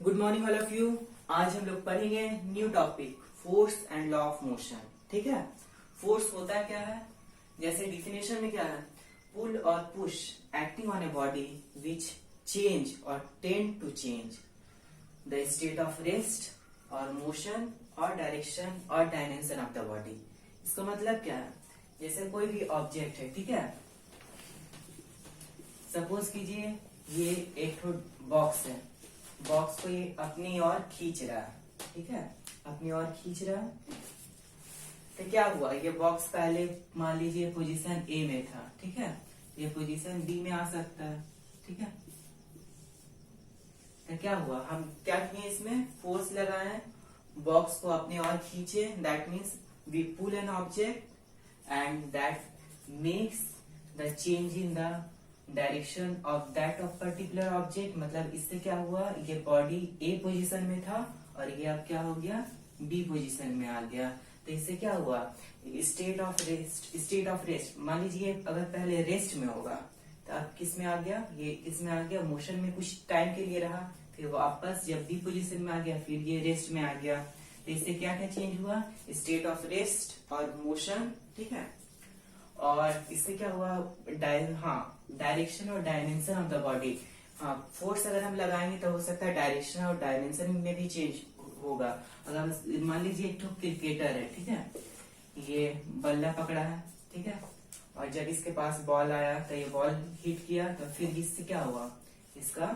Good morning all of you. आज हम लोग पढ़ेंगे new topic force and law of motion. ठीक है, फोर्स होता है क्या है, जैसे डिफिनेशन में क्या है, पुल और push acting on a body which change और tend to change the state of rest और मोशन और डायरेक्शन और डायमेंशन ऑफ द बॉडी। इसका मतलब क्या है, जैसे कोई भी ऑब्जेक्ट है, ठीक है, सपोज कीजिए ये एक बॉक्स है, बॉक्स को ये अपनी ओर खींच रहा है, ठीक है, अपनी ओर खींच रहा है। तो क्या हुआ, ये बॉक्स पहले मान लीजिए पोजीशन ए में था, ठीक है, ये पोजीशन बी में आ सकता है, ठीक है। तो क्या हुआ, हम क्या किए, इसमें फोर्स लगाए, बॉक्स को अपनी ओर खींचे, that means we pull an object and that makes the change in the direction of that of particular object. मतलब इससे क्या हुआ, ये बॉडी ए पोजीशन में था और ये अब क्या हो गया, बी पोजीशन में आ गया। तो इससे क्या हुआ, स्टेट ऑफ रेस्ट मान लीजिए अगर पहले रेस्ट में होगा तो अब किस में आ गया, ये इसमें आ गया, मोशन में कुछ टाइम के लिए रहा, फिर वापस जब बी पोजीशन में आ गया फिर ये रेस्ट में आ गया। तो इससे क्या क्या चेंज हुआ, स्टेट ऑफ रेस्ट और मोशन, ठीक है। और इससे क्या हुआ, डायरेक्शन और डायमेंशन ऑफ द बॉडी। हाँ, फोर्स अगर हम लगाएंगे तो हो सकता है डायरेक्शन और डायमेंशन में भी चेंज होगा। अगर मान लीजिए एक क्रिकेटर है, ठीक है, ये बल्ला पकड़ा है, ठीक है, और जब इसके पास बॉल आया तो ये बॉल हिट किया, तो फिर इससे क्या हुआ, इसका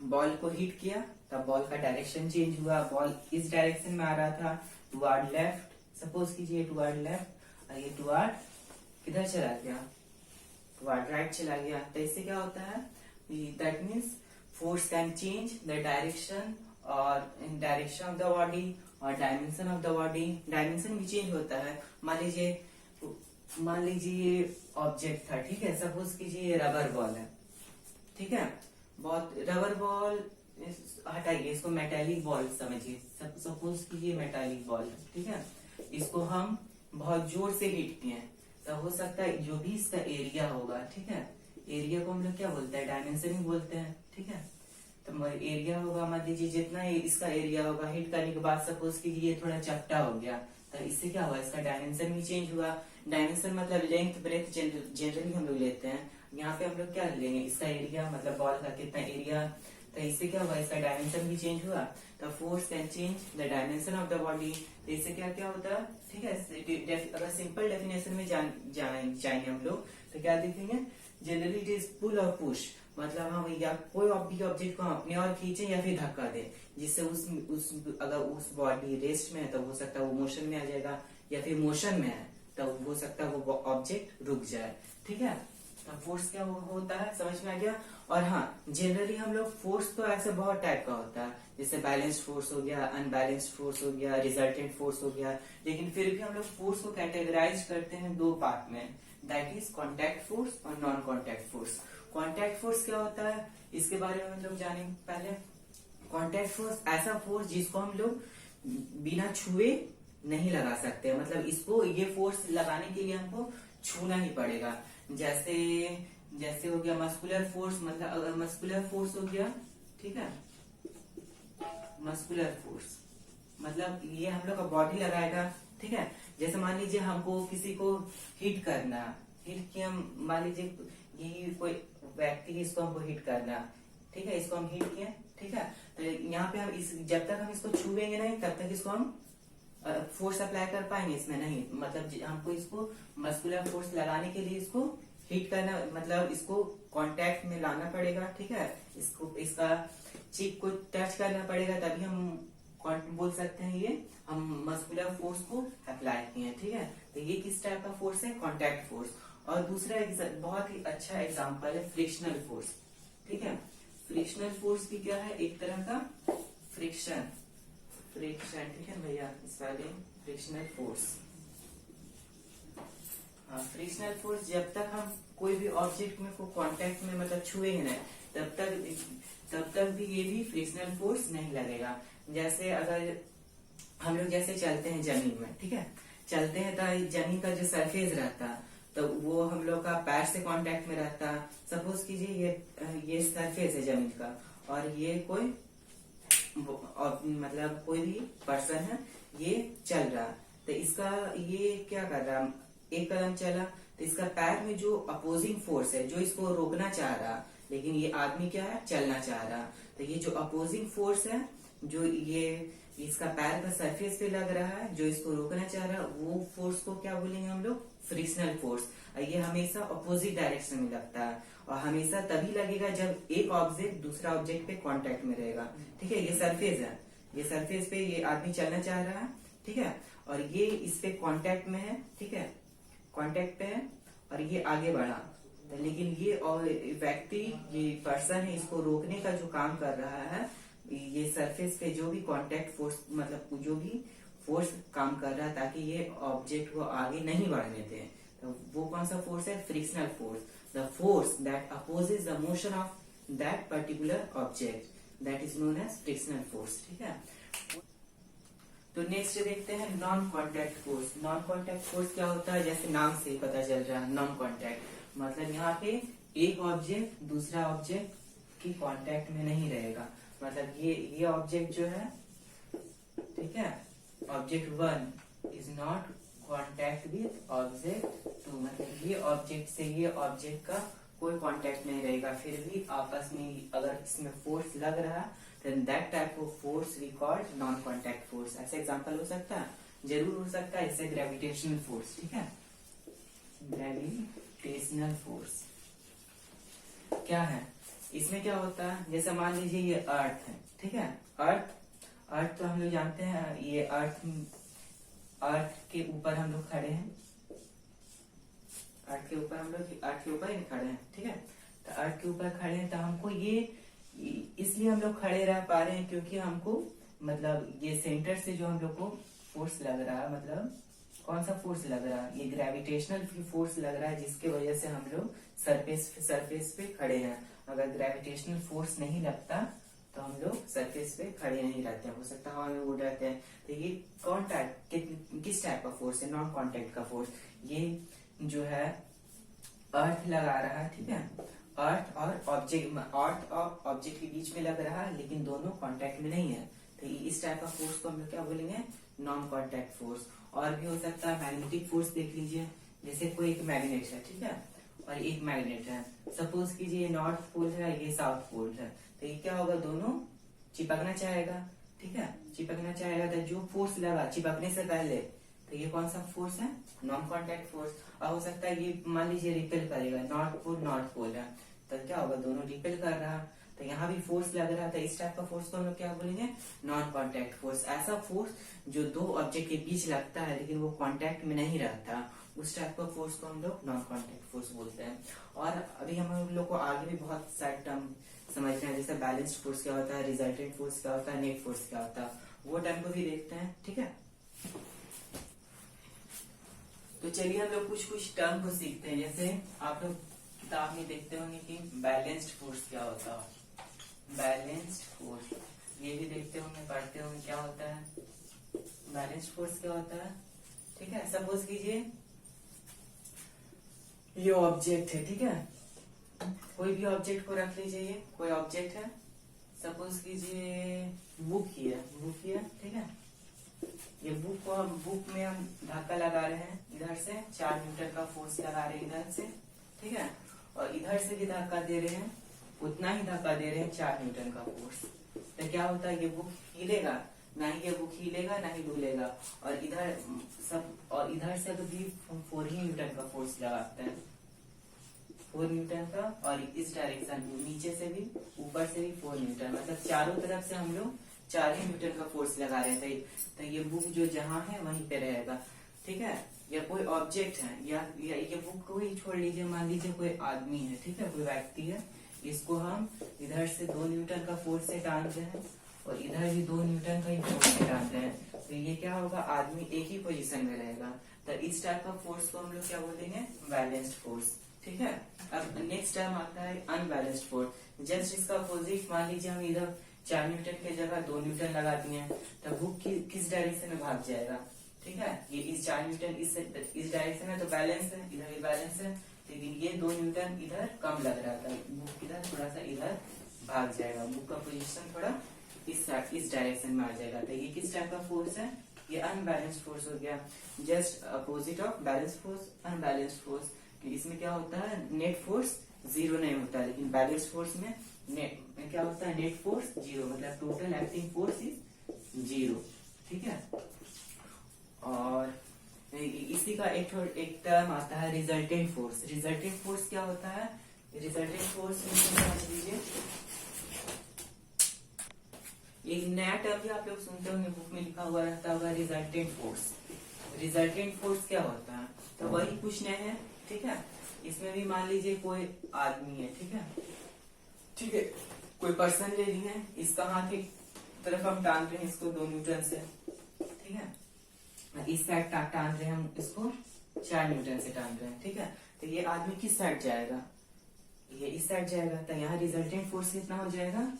बॉल को हिट किया तब बॉल का डायरेक्शन चेंज हुआ, बॉल इस डायरेक्शन में आ रहा था टुवर्ड लेफ्ट, सपोज कीजिए टुवर्ड लेफ्ट, और ये टुवर्ड किधर चला गया, टुवर्ड राइट चला गया। तो इससे क्या होता है, that means force can change the direction और डायरेक्शन ऑफ द बॉडी और dimension of the body. Dimension भी चेंज होता है। मान लीजिए ऑब्जेक्ट था, ठीक है, सपोज कीजिए ये रबर बॉल है, ठीक है, बहुत रबर बॉल हटाइए, इसको मेटालिक बॉल समझिए, सपोज कीजिए मेटालिक बॉल है, ठीक है, इसको हम बहुत जोर से हिट किए, तो हो सकता है जो भी इसका एरिया होगा, ठीक है, एरिया को हम लोग क्या बोलते हैं, डायमेंशन ही बोलते हैं, ठीक है। तो एरिया होगा, मान लीजिए जितना इसका एरिया होगा, हिट करने के बाद सपोज कीजिए ये थोड़ा चपटा हो गया, तो इससे क्या हुआ, इसका डायमेंशन भी चेंज हुआ। डायमेंशन मतलब लेंथ ब्रेथ जनरली हम लोग लेते हैं, यहाँ पे हम लोग क्या लेंगे, इसका एरिया मतलब बॉल का कितना एरिया। तो इससे क्या हुआ, इसका डायमेंशन भी चेंज हुआ। तो force can change the dimension of the body. तो इससे क्या क्या होता है, ठीक है। अगर सिंपल डेफिनेशन में जाएंगे हम लोग तो क्या देखेंगे, जनरली इट इज पुल और पुश, मतलब हम या कोई भी ऑब्जेक्ट को हम अपने और खींचे या फिर धक्का दें, जिससे अगर उस बॉडी रेस्ट में है तो हो सकता है वो मोशन में आ जाएगा, या फिर मोशन में है तो हो सकता है वो ऑब्जेक्ट रुक जाए, ठीक है। तो फोर्स क्या होता है, समझ में आ गया। और हाँ, जनरली हम लोग फोर्स तो ऐसे बहुत टाइप का होता है, जैसे बैलेंस्ड फोर्स हो गया, अनबैलेंस्ड फोर्स हो गया, रिजल्टेंट फोर्स हो गया, लेकिन फिर भी हम लोग फोर्स को कैटेगराइज करते हैं दो पार्ट में, दैट इज कॉन्टैक्ट फोर्स और non contact force. Contact force क्या होता है, इसके बारे में हम लोग जानेंगे पहले। कॉन्टैक्ट फोर्स ऐसा फोर्स जिसको हम लोग बिना छुए नहीं लगा सकते, मतलब इसको ये फोर्स लगाने के लिए हमको छूना ही पड़ेगा। जैसे हो गया मस्कुलर फोर्स, मतलब अगर मस्कुलर फोर्स हो गया, ठीक है, मस्कुलर फोर्स मतलब ये हम लोग का बॉडी लगाएगा, ठीक है। जैसे मान लीजिए हमको किसी को हिट करना, हिट किया, मान लीजिए ये कोई व्यक्ति है, इसको हमको हिट करना, ठीक है, इसको हम हिट किए, ठीक है। तो यहाँ पे हम जब तक हम इसको छुएंगे नहीं तब तक इसको हम फोर्स अप्लाई कर पाएंगे इसमें नहीं, मतलब हमको इसको मस्कुलर फोर्स लगाने के लिए इसको हिट करना, मतलब इसको कांटेक्ट में लाना पड़ेगा, ठीक है, इसको इसका चीक को टच करना पड़ेगा, तभी हम बोल सकते हैं ये हम मस्कुलर फोर्स को अप्लाई किए हैं, ठीक है। तो ये किस टाइप का फोर्स है, कांटेक्ट फोर्स। और दूसरा बहुत ही अच्छा एग्जांपल है फ्रिक्शनल फोर्स, ठीक है। फ्रिक्शनल फोर्स भी क्या है, एक तरह का फ्रिक्शन, ठीक है भैया, इस वाले फ्रिक्शनल फोर्स। हाँ, फ्रिक्शनल फोर्स जब तक हम कोई भी ऑब्जेक्ट में को कांटेक्ट में मतलब छुएंगे नहीं तब तक भी ये भी फ्रिक्शनल फोर्स नहीं लगेगा। जैसे अगर हम लोग जैसे चलते हैं जमीन में, ठीक है, चलते हैं तो जमीन का जो सरफेस रहता तो वो हम लोग का पैर से कांटेक्ट में रहता। सपोज कीजिए ये सरफेस है जमीन का और ये कोई मतलब कोई भी पर्सन है ये चल रहा, तो इसका ये क्या कर रहा, एक कदम चला तो इसका पैर में जो अपोजिंग फोर्स है जो इसको रोकना चाह रहा, लेकिन ये आदमी क्या है, चलना चाह रहा, तो ये जो अपोजिंग फोर्स है जो ये इसका पैर का सरफेस पे लग रहा है जो इसको रोकना चाह रहा है, वो फोर्स को क्या बोलेंगे हम लोग, फ्रिक्शनल फोर्स। ये हमेशा अपोजिट डायरेक्शन में लगता है और हमेशा तभी लगेगा जब एक ऑब्जेक्ट दूसरा ऑब्जेक्ट पे कांटेक्ट में रहेगा। ठीक है, ये सरफेस है, ये सरफेस पे ये आदमी चलना चाह रहा है, ठीक है, और ये इस पे कांटेक्ट में है, ठीक है, कांटेक्ट पे है और ये आगे बढ़ा, लेकिन ये और व्यक्ति, ये पर्सन है, इसको रोकने का जो काम कर रहा है, ये सरफेस पे जो भी कांटेक्ट फोर्स मतलब जो भी फोर्स काम कर रहा है ताकि ये ऑब्जेक्ट को आगे नहीं बढ़ने दे, तो वो कौन सा फोर्स है, frictional force, the force that opposes the motion of that particular object, that is known as frictional force. ठीक है, तो नेक्स्ट देखते हैं non contact force. Non contact force क्या होता है, जैसे नाम से पता चल रहा है, नॉन कॉन्टैक्ट मतलब यहाँ पे एक ऑब्जेक्ट दूसरा ऑब्जेक्ट की कांटेक्ट में नहीं रहेगा, मतलब ये ऑब्जेक्ट जो है, ठीक है, object 1 is not contact with object 2, मतलब ये ऑब्जेक्ट से ये ऑब्जेक्ट का कोई कांटेक्ट नहीं रहेगा, फिर भी आपस में अगर इसमें फोर्स लग रहा है then that type of force we call non contact force। ऐसे एग्जांपल हो सकता है, जरूर हो सकता है, जैसे ग्रेविटेशनल फोर्स। ठीक है, ग्रेविटेशनल फोर्स क्या है, इसमें क्या होता है, जैसे मान लीजिए ये अर्थ है, ठीक है, अर्थ तो हम लोग जानते हैं, ये अर्थ के ऊपर हम लोग खड़े हैं, अर्थ के ऊपर हम लोग अर्थ के ऊपर ही खड़े हैं, ठीक है, तो अर्थ के ऊपर खड़े हैं, तो हमको ये इसलिए हम लोग खड़े रह पा रहे हैं क्योंकि हमको मतलब ये सेंटर से जो हम लोग को फोर्स लग रहा है, मतलब कौन सा फोर्स लग रहा है, ये ग्रेविटेशनल फोर्स लग रहा है, जिसके वजह से हम लोग सरफेस पे खड़े हैं। अगर ग्रेविटेशनल फोर्स नहीं लगता तो हम लोग सरफेस पे खड़े नहीं रहते, हो सकता है हवा में उड़ रहते हैं। तो ये किस टाइप का फोर्स है, नॉन कॉन्टेक्ट का फोर्स। ये जो है अर्थ लगा रहा है, ठीक है, अर्थ और ऑब्जेक्ट के बीच में लग रहा है, लेकिन दोनों कांटेक्ट में नहीं है, तो इस टाइप का फोर्स को हम लोग क्या बोलेंगे, नॉन कांटेक्ट फोर्स। और भी हो सकता है मैग्नेटिक फोर्स, देख लीजिए, जैसे कोई एक मैग्नेट है, ठीक है, और एक मैग्नेट है, सपोज कीजिए नॉर्थ पोल है, ये साउथ पोल है, तो ये क्या होगा, दोनों चिपकना चाहेगा, ठीक है, चिपकना चाहेगा, तो जो फोर्स लगा चिपकने से पहले, तो ये कौन सा फोर्स है, नॉन कांटेक्ट फोर्स। और हो सकता है ये मान लीजिए रिपेल करेगा, नॉर्थ पोल है, तो क्या होगा, दोनों रिपेल कर रहा, तो यहाँ भी फोर्स लग रहा था, इस टाइप का फोर्स को हम लोग क्या बोलेंगे, नॉन कांटेक्ट फोर्स। ऐसा फोर्स जो दो ऑब्जेक्ट के बीच लगता है लेकिन वो कांटेक्ट में नहीं रहता, उस टाइप का फोर्स को हम लोग नॉन कांटेक्ट फोर्स बोलते हैं। और अभी हम लोग को आगे भी बहुत सारे टर्म समझते हैं, जैसे बैलेंस्ड फोर्स क्या होता है, रिजल्टेंट फोर्स क्या होता है, नेट फोर्स क्या होता है, वो टर्म को भी देखते हैं। ठीक है, तो चलिए हम लोग कुछ टर्म को सीखते हैं। जैसे आप लोग किताब में देखते होंगे कि बैलेंस्ड फोर्स क्या होता है, बैलेंस्ड फोर्स ये भी देखते होंगे, पढ़ते होंगे क्या होता है, बैलेंस्ड फोर्स क्या होता है। ठीक है, सपोज कीजिए ये ऑब्जेक्ट है, ठीक है, कोई भी ऑब्जेक्ट को रख लीजिए, ये कोई ऑब्जेक्ट है, सपोज कीजिए बुक ही है, ठीक है, ये बुक में हम धक्का लगा रहे हैं, इधर से 4 न्यूटन का फोर्स लगा रहे हैं इधर से, ठीक है, और इधर से भी धक्का दे रहे हैं, उतना ही धक्का दे रहे हैं 4 न्यूटन का फोर्स। तो क्या होता है, ये बुक हिलेगा, ना ही ये बुक हिलेगा ना ही डुलेगा, और इधर से तो भी 4 ही न्यूटन का फोर्स लगाते हैं, 4 न्यूटन का, और इस डायरेक्शन नीचे से भी ऊपर से भी 4 न्यूटन, मतलब चारों तरफ से हम लोग 4 ही न्यूटन का फोर्स लगा रहे थे। तो ये बुक जो जहाँ है वहीं पे रहेगा, ठीक है, या कोई ऑब्जेक्ट है, या ये बुक को ही छोड़ लीजिए, मान लीजिए कोई आदमी है, ठीक है, कोई व्यक्ति है, इसको हम इधर से 2 न्यूटन का फोर्स से टानते हैं और इधर भी 2 न्यूटन का ही फोर्स से टानते हैं, तो ये क्या होगा, आदमी एक ही पोजीशन में रहेगा। तो इस टाइप का फोर्स को हम लोग क्या बोलेंगे, बैलेंस्ड फोर्स। ठीक है, अब नेक्स्ट टर्म आता है अनबैलेंस्ड फोर्स। जस्ट इसका अपोजिट, मान लीजिए हम इधर 4 न्यूटन की जगह 2 न्यूटन लगा दिए, तो बुक किस डायरेक्शन में भाग जाएगा। ठीक है, ये इस 4 न्यूटन इस डायरेक्शन में तो बैलेंस है, इधर भी बैलेंस है, लेकिन ये 2 न्यूटन इधर कम लग रहा था, बुक इधर थोड़ा सा इधर भाग जाएगा, बुक का पोजीशन थोड़ा इस डायरेक्शन में आ जाएगा। तो ये किस टाइप का फोर्स है, ये अनबैलेंस्ड फोर्स हो गया, just opposite of balance force, unbalanced force. इसमें क्या होता है, नेट फोर्स जीरो नहीं होता, लेकिन बैलेंस फोर्स में नेट क्या होता है, नेट फोर्स जीरो, मतलब total acting force is zero. ठीक है, और इसी का एक टर्म आता है रिजल्टेंट फोर्स। रिजल्टेंट फोर्स क्या होता है, रिजल्टेंट फोर्स में समझ लीजिए, एक नया टर्म भी आप लोग सुनते होंगे, बुक में लिखा हुआ रहता होगा रिजल्टेंट फोर्स। रिजल्टेंट फोर्स क्या होता है, तो वही पूछने हैं। ठीक है, इसमें भी मान लीजिए कोई आदमी है, ठीक है, ठीक है, कोई पर्सन ले लिए हैं, इसका हाथ एक तरफ हम टान रहे हैं इसको 2 न्यूटन से, ठीक है, इस साइड टान रहे हैं हम इसको 4 न्यूटन से टान रहे हैं। ठीक है, तो ये आदमी किस साइड जाएगा, ये इस साइड जाएगा, तो यहाँ रिजल्टेंट फोर्स कितना हो जाएगा,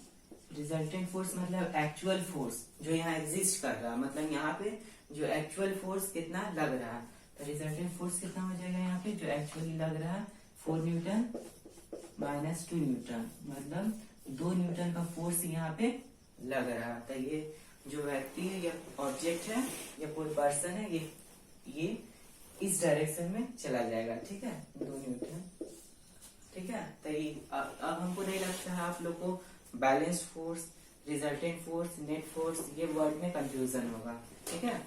रिजल्टेंट फोर्स मतलब एक्चुअल फोर्स जो यहाँ एग्जिस्ट कर रहा है, मतलब यहाँ पे जो एक्चुअल फोर्स कितना लग रहा है, तो रिजल्टेंट फोर्स कितना हो जाएगा यहाँ पे जो एक्चुअली लग रहा है 4 न्यूटन माइनस 2 न्यूटन, मतलब 2 न्यूटन का फोर्स यहाँ पे लग रहा है। तो ये जो व्यक्ति है या ऑब्जेक्ट है या कोई पर्सन है, ये इस डायरेक्शन में चला जाएगा। ठीक है, 2 न्यूटन। ठीक है, तो ये अब हमको नहीं लगता है आप लोग को balance force, resultant force, net force, ये वर्ड में कंफ्यूजन होगा। ठीक है,